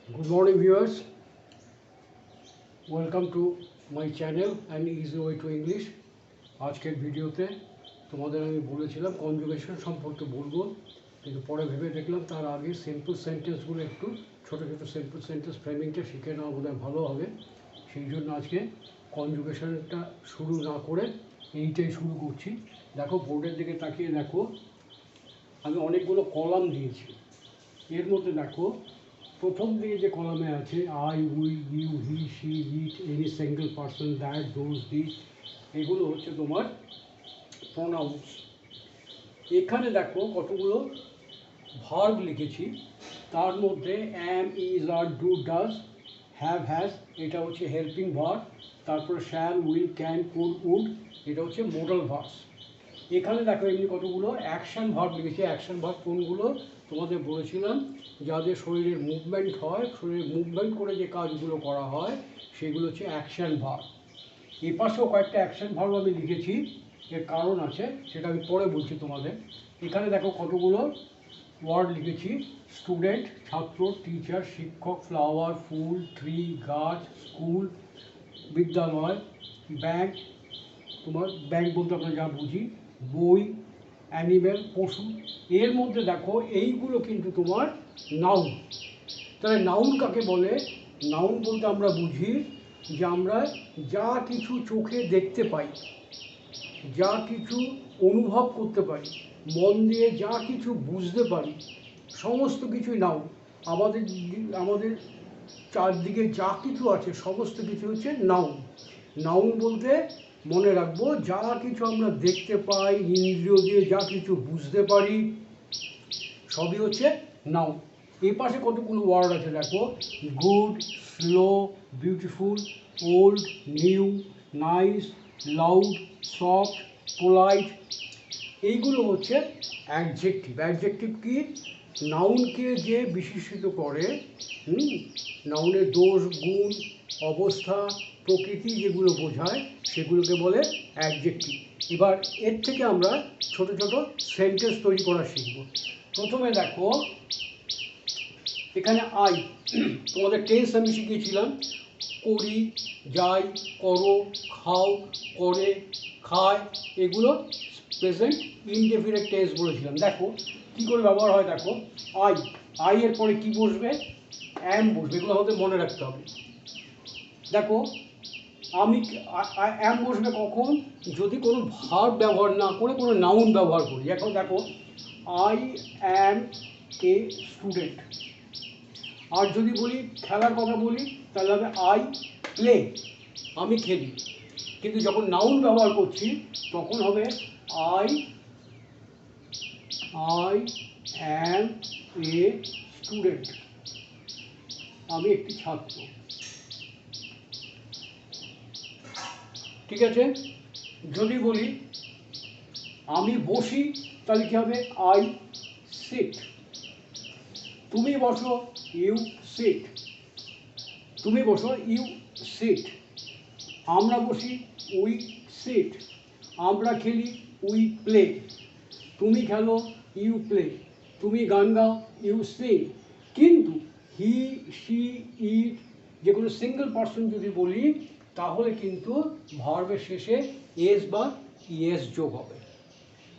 Good morning viewers, welcome to my channel and easy way to English. আজকের ভিডিওতে তোমাদের আমি বলেছিলাম কনজুগেশন সম্পর্কে বলবো, কিন্তু পরে ভেবে দেখলাম তার আগে সিম্পল সেন্টেন্সগুলো একটু ছোটো ছোটো সিম্পল সেন্টেন্স ফ্রেমিংটা শিখে নেওয়া বোধহয় ভালো হবে। সেই জন্য আজকে কনজুগেশনটা শুরু না করে এইটাই শুরু করছি। দেখো বোর্ডের দিকে তাকিয়ে দেখো, আমি অনেকগুলো কলাম দিয়েছি। এর মধ্যে দেখো প্রথম দিকে যে কলামে আছে I, we, you, he, she, it, any single person, that, those, this, এগুলো হচ্ছে তোমার প্রোনাউন্স। এখানে দেখো কতগুলো ভার্ব লিখেছি, তার মধ্যে am, is, are, do, does, have, has, এটা হচ্ছে হেল্পিং ভার্ব। তারপরে shall, will, can, could, would, এটা হচ্ছে মোডাল ভার্বস। এখানে দেখো এমনি কতগুলো অ্যাকশন ভার্ব লিখেছি। অ্যাকশন ভার্ব কোনগুলো তোমাদের বলেছিলাম, যাদের শরীরের মুভমেন্ট হয়, শরীরের মুভমেন্ট করে যে কাজগুলো করা হয় সেগুলো হচ্ছে অ্যাকশন ভার্ব। এ পাশেও কয়েকটা অ্যাকশন ভার্ব আমি লিখেছি, এর কারণ আছে, সেটা আমি পরে বলছি তোমাদের। এখানে দেখো কতগুলো ওয়ার্ড লিখেছি, স্টুডেন্ট ছাত্র, টিচার শিক্ষক, ফ্লাওয়ার ফুল, ট্রি গাছ, স্কুল বিদ্যালয়, ব্যাংক তোমার ব্যাংক বলতে আমরা যা বুঝি, বই, অ্যানিম্যাল পশু। এর মধ্যে দেখো এইগুলো কিন্তু তোমার নাউন। তাহলে নাউন কাকে বলে? নাউন বলতে আমরা বুঝি যে আমরা যা কিছু চোখে দেখতে পাই, যা কিছু অনুভব করতে পারি, মন দিয়ে যা কিছু বুঝতে পারি, সমস্ত কিছুই নাউন। আমাদের চারদিকে যা কিছু আছে সমস্ত কিছু হচ্ছে নাউন। নাউন বলতে মনে রাখবো যা কিছু আমরা দেখতে পাই, ইন্দ্রিয় দিয়ে যা কিছু বুঝতে পারি, সবই হচ্ছে নাউন। এই পাশে কতগুলো ওয়ার্ড আছে দেখো, good, slow, beautiful, old, new, nice, loud, soft, polite, এইগুলো হচ্ছে অ্যাডজেক্টিভ। অ্যাডজেক্টিভ কি? নাউনকে যে বিশেষিত করে, নাউনের দোষ, গুণ, অবস্থা, প্রকৃতি যেগুলো বোঝায় সেগুলোকে বলে অ্যাডজেক্টিভ। এবার এর থেকে আমরা ছোট ছোট সেন্টেন্স তৈরি করা শিখব। প্রথমে দেখো এখানে আই, তোমাদের টেন্স আমি শিখিয়েছিলাম, করি, যাই, করো, খাও, করে, খায়, এগুলো প্রেজেন্ট ইনডেফিনিট টেন্স বলেছিলাম। দেখো কী করে ব্যবহার হয়, দেখো আই, আই এর পরে কী বসবে? অ্যাম বসবে। এগুলো আমাদের মনে রাখতে হবে। দেখো আমি অ্যাম বসবে কখন? যদি কোনো ভার্ব ব্যবহার না করে কোনো নাউন ব্যবহার করি। এখন দেখো আই অ্যাম এ স্টুডেন্ট। আর যদি বলি খেলার কথা বলি তাহলে হবে আই প্লে, আমি খেলি। কিন্তু যখন নাউন ব্যবহার করছি তখন হবে আই অ্যাম এ স্টুডেন্ট, আমি একটি ছাত্র। ঠিক আছে? যদি বলি আমি বসি তাহলে কী হবে? I sit. তুমি বসো, ইউ সিট। তুমি বসো, ইউ সিট। আমরা বসি, উই সিট। আমরা খেলি, উই প্লে। তুমি খেলো, ইউ প্লে। তুমি গান গাও, ইউ সিং। কিন্তু হি, শি, ইট, যে কোনো সিঙ্গল পার্সন যদি বলি তাহলে কিন্তু ভার্বের শেষে এস বা ইএস যোগ হবে।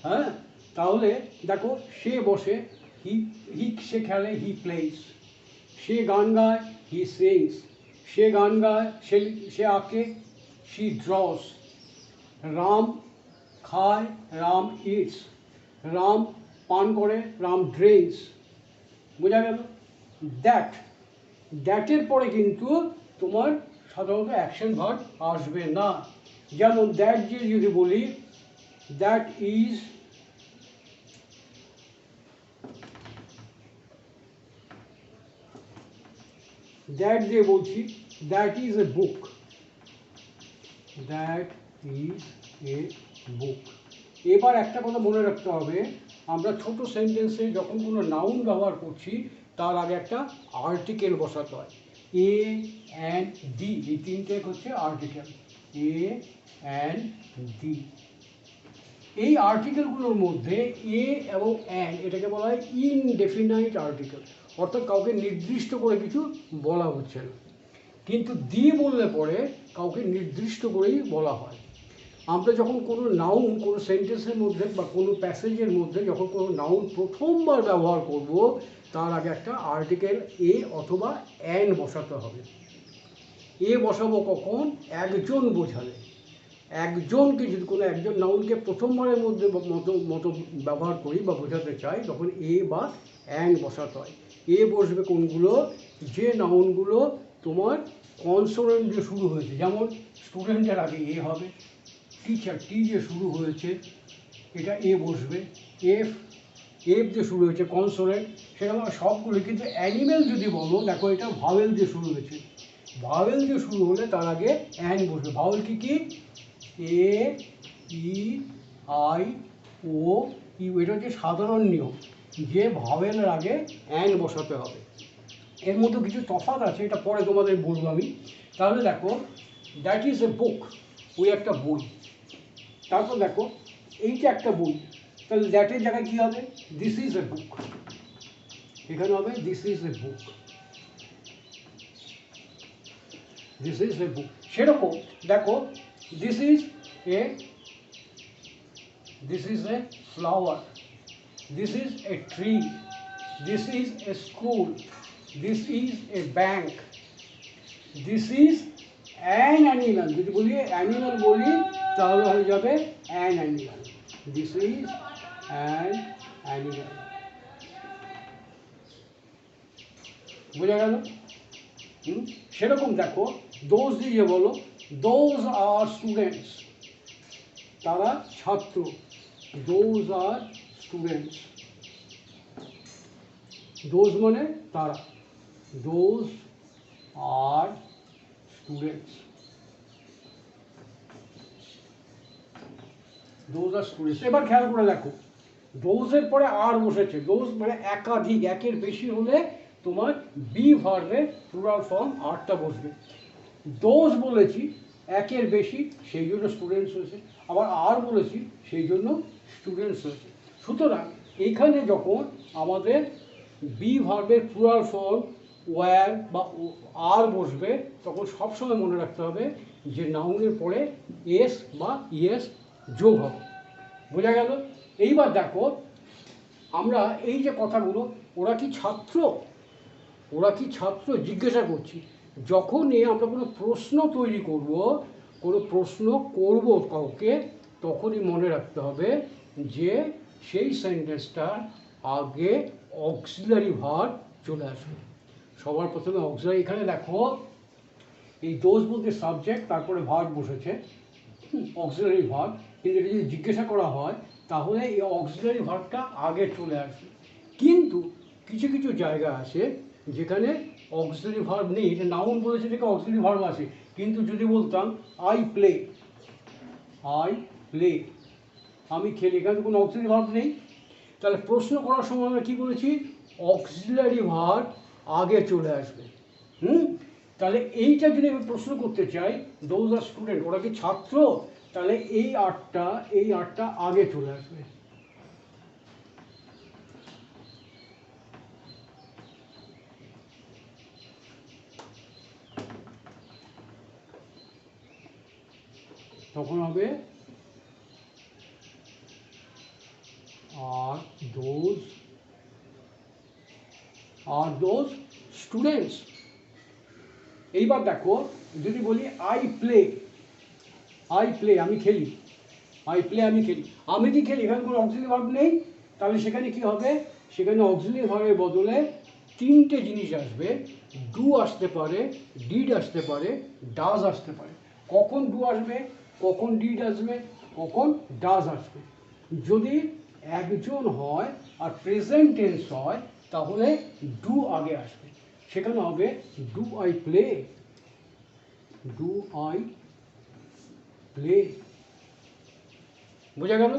হ্যাঁ, তাহলে দেখো সে বসে, সে খেলে, হি প্লেস। সে গান গায়, হি সিংস। সে গান গায়, সে আঁকে, শি ড্রস। রাম খায়, রাম ইটস। রাম পান করে, রাম ড্রিঙ্কস। বোঝা গেল? দ্যাটের পরে কিন্তু তোমার সাধারণত অ্যাকশন ভার্ব আসবে না। যেমন দ্যাট দিয়ে যদি বলি, দ্যাট ইজ দ্যাট দিয়ে বলছি, that is a book. That is a book. এবার একটা কথা মনে রাখতে হবে, আমরা ছোট সেন্টেন্সে যখন কোনো নাউন ব্যবহার করছি তার আগে একটা আর্টিকেল বসাতে হয়। এ অ্যান্ড ডি, এই তিনটে হচ্ছে আর্টিকেল। A and D. এই আর্টিকেলগুলোর মধ্যে এ এবং অ্যান্ড, এটাকে বলা হয় ইনডেফিনাইট আর্টিকেল। অর্থাৎ কাউকে নির্দিষ্ট করে কিছু বলা হচ্ছে না। কিন্তু দি বললে পরে কাউকে নির্দিষ্ট করেই বলা হয়। আমরা যখন কোনো নাউন কোনো সেন্টেন্সের মধ্যে বা কোনো প্যাসেজের মধ্যে যখন কোনো নাউন প্রথমবার ব্যবহার করব, তার আগে একটা আর্টিকেল এ অথবা অ্যান বসাতে হবে। এ বসাবো কখন? একজন বোঝালে। একজনকে যদি কোনো একজন নাউনকে প্রথমবারের মধ্যে মতো ব্যবহার করি বা বোঝাতে চাই, তখন এ বা অ্যান বসাতে হয়। এ বসবে কোনগুলো? যে নাউনগুলো তোমার কনসোনেন্ট দিয়ে শুরু হয়েছে, যেমন স্টুডেন্টের আগে এ হবে, টিচার টি দিয়ে শুরু হয়েছে, এটা এ বসবে। এফ দিয়ে শুরু হয়েছে কনসোনেন্ট, সেটা আমার সবগুলো। কিন্তু অ্যানিমেল যদি বলো, দেখো এটা ভাওয়েল দিয়ে শুরু হয়েছে, ভাওয়েল দিয়ে শুরু হলে তার আগে অ্যান বসবে। ভাওয়েল কী কী? A, E, I, O, U. এটা হচ্ছে সাধারণ নিয়ম যে ভাওয়েলের আগে অ্যান বসাতে হবে। এর মধ্যে কিছু তফাৎ আছে, এটা পরে তোমাদের বলবো আমি। তাহলে দেখো, দ্যাট ইজ এ বুক, ওই একটা বই। তারপর দেখো, এইটা একটা বই, তাহলে দ্যাটের জায়গায় কী হবে? This is a book. এখানে হবে this is a book, this is a book. সেরকম দেখো, this is a flower, this is a tree, this is a school, this is a bank, this is an animal. যদি বলি animal বলি, তাহলে হয়ে যাবে an animal, this is an animal. বোঝা গেল? সেরকম দেখো, দোজ দিয়ে বলো, দোজ আর স্টুডেন্টস, তারা ছাত্র, দোজ আর স্টুডেন্টস। দোজ মানে তারা, those are students, those are students. এবার খেয়াল করে দেখো, দোজের পরে আর বসেছে। দোজ মানে একাধিক, একের বেশি হলে তোমার বি ভার্বের প্লুরাল ফর্ম আরটা বসবে। দোজ বলেছি একের বেশি, সেই জন্য স্টুডেন্টস হয়েছে। আবার আর বলেছি, সেই জন্য স্টুডেন্টস হয়েছে। সুতরাং এইখানে যখন আমাদের বি ভার্বের প্লুরাল ফর্ম ওয়্যার বা আর বসবে, তখন সবসময় মনে রাখতে হবে যে নাউনের পরে এস বা ইএস যোগ হবে। বোঝা গেল? এইবার দেখো, আমরা এই যে কথাগুলো, ওরা কি ছাত্র, ওরা কি ছাত্র জিজ্ঞাসা করছি। যখনই আমরা কোনো প্রশ্ন তৈরি করব, কোনো প্রশ্ন করব কাউকে, তখনই মনে রাখতে হবে যে সেই সেন্টেন্সটার আগে অক্সিলারি ভার্ব চলে আসবে। সবার প্রথমে অক্সিলারি, এখানে দেখো এই দোজ বলতে সাবজেক্ট, তারপরে ভার্ব বসেছে, অক্সিলারি ভার্ব। কিন্তু এটা যদি জিজ্ঞাসা করা হয়, তাহলে এই অক্সিলারি ভার্বটা আগে চলে আসবে। কিন্তু কিছু কিছু জায়গা আছে যেখানে অক্সিলারি ভার্ব নেই, এটা নাউন বলেছে থেকে অক্সিলারি ভার্ব আছে। কিন্তু যদি বলতাম আই প্লে, আমি খেলি, এখানে কোনো অক্সিলারি ভার্ব নেই। তাহলে প্রশ্ন করার সময় আমরা কী করেছি? অক্সিলারি ভার্ব আগে চলে আসবে। তাহলে এইটা যদি আমি প্রশ্ন করতে চাই, দোজ আর স্টুডেন্ট, ওরা কি ছাত্র, তাহলে এই আটটা আগে চলে আসবে। তখন হবে আর দোজ স্টুডেন্টস। এইবার দেখো, যদি বলি আই প্লে, আমি খেলি, আমি কি খেলি, এখানে কোনো অক্সিলারি ভার্ব নেই। তাহলে সেখানে কি হবে? সেখানে অক্সিলারি ভার্বের বদলে তিনটে জিনিস আসবে। ডু আসতে পারে, ডিড আসতে পারে, ডাজ আসতে পারে। কখন ডু আসবে, কখন ডিড আসবে, কখন ডাজ আসবে? যদি একজন হয় আর প্রেজেন্ট টেন্স হয়, তাহলে ডু আগে আসবে। সেখানে হবে ডু আই প্লে, বোঝা গেল?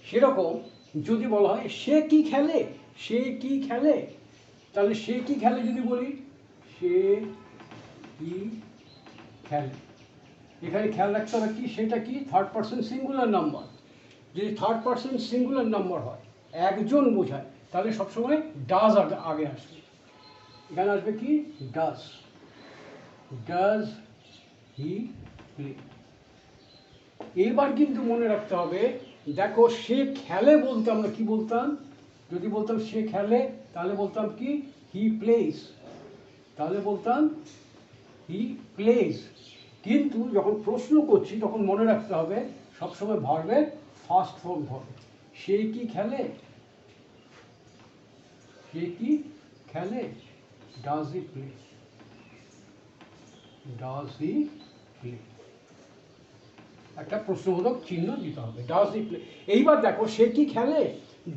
সেরকম যদি বলা হয় সে কি খেলে, তাহলে সে কি খেলে যদি বলি সে কি খেলে, এখানে খেয়াল রাখতে হবে কি, সেটা কি থার্ড পার্সন সিঙ্গুলার নাম্বার। যদি থার্ড পার্সন সিঙ্গুলার নাম্বার হয়, একজন বোঝায়, তাহলে সবসময় ডাজ আগে আসবে। এখানে আসবে কি ডাজ, ডাজ হি প্লে। এবার কিন্তু মনে রাখতে হবে, দেখো সে খেলে বলতে আমরা কি বলতাম, যদি বলতাম সে খেলে তাহলে বলতাম কি হি প্লেস, তাহলে বলতাম হি প্লেস। কিন্তু যখন প্রশ্ন করছি তখন মনে রাখতে হবে সবসময় ভার্বের ফার্স্ট ফর্ম হবে। সে কি খেলে, সে কি খেলে, does he play, does he play, একটা প্রশ্নবোধক চিহ্ন দিতে হবে, ডাজ হি প্লে। এইবার দেখো সে কি খেলে,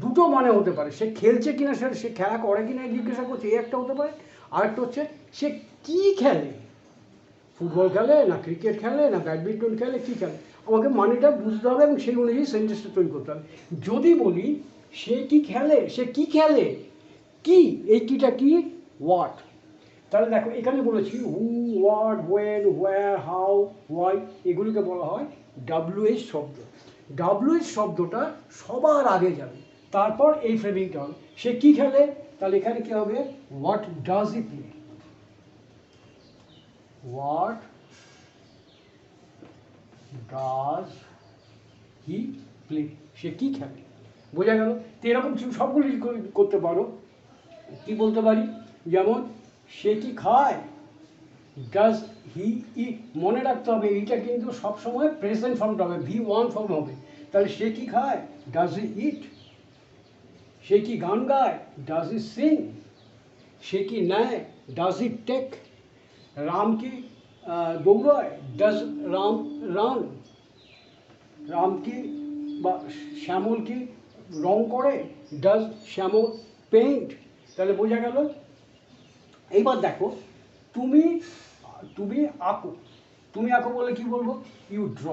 দুটো মানে হতে পারে, সে খেলছে কিনা, সে খেলা করে কিনা জিজ্ঞাসা করছে, এই একটা হতে পারে। আরেকটা হচ্ছে সে কি খেলে, ফুটবল খেলে না ক্রিকেট খেলে না ব্যাডমিন্টন খেলে, কি খেলে, আমাকে মানেটা বুঝতে হবে এবং সেই অনুযায়ী সেন্টেন্সটা তৈরি করতে হবে। যদি বলি সে কি খেলে, সে কি খেলে, কি, এই কিটা কি, হোয়াট। তাহলে দেখো এখানে বলেছি who, what, when, where, how, why, এগুলিকে বলা হয় ডাব্লিউএইচ শব্দ। ডাব্লিউএইচ শব্দটা সবার আগে যাবে, তারপর এই ফ্রেমিংটা হবে। সে কি খেলে, তাহলে এখানে কি হবে, what does he play, what does he play, সে কি খেলে, বোঝা গেল। তো এরকম সবগুলি করতে পারো। কি বলতে পারি, যেমন সে কি খায়, ডাজ হি ইট। মনে রাখতে হবে এইটা কিন্তু সবসময় প্রেজেন্ট ফর্মটা হবে, V1 ফর্ম হবে। তাহলে সে কি খায়, ডাজ হি ইট। সে কি গান গায়, ডাজ হি সিং। সে কি নেয়, ডাজ হি টেক। রাম কি দৌড়ায়, ডাজ রাম রান। রাম কি বা শ্যামল কি রং করে, ডাজ শ্যামল পেইন্ট। তাহলে বোঝা গেল। এইবার দেখো তুমি, তুমি আঁকো, তুমি আঁকো বলে কি বলবো, ইউ ড্র।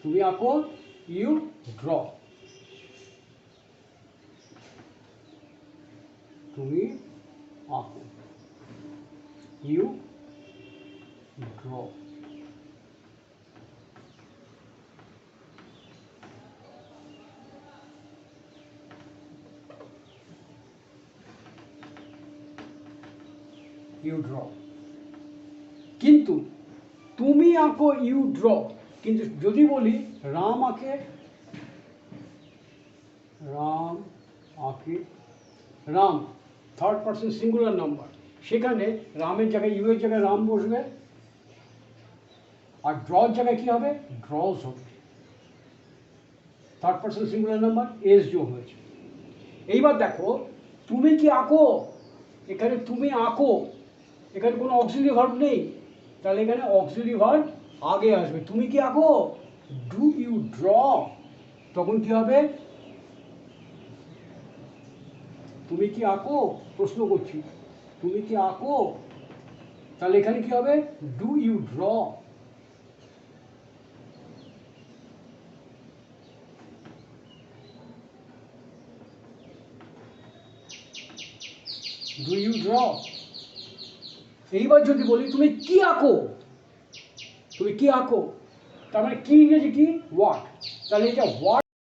তুমি আঁকো, ইউ ড্র। তুমি আঁকো, ইউ ড্র। You draw. কিন্তু তুমি আঁকো, ইউ ড্র। কিন্তু যদি বলি রাম আঁকে, রাম আঁকে, Ram third person singular number, সেখানে রামের জায়গায় ইউ এর জায়গায় রাম বসবে, আর ড্রর জায়গায় কি হবে, ড্রজ হবে। Third person singular number, S যোগ হয়েছে। এইবার দেখো তুমি কি আঁকো, এখানে তুমি আঁকো, এখানে কোনো অক্সিলারি ভার্ব নেই, তাহলে এখানে অক্সিলারি ভার্ব আগে আসবে। তুমি কি আঁকো, ডু ইউ ড্র, তখন কি হবে, তুমি কি আঁকো, প্রশ্ন করছি, তুমি কি আঁকো, তাহলে এখানে কি হবে, do you draw. Do you draw. এইবার যদি বলি তুমি কি আঁকো, তুমি কি আঁকো, তার মানে কি ইংরেজি কি, হোয়াট। তাহলে এটা হোয়াট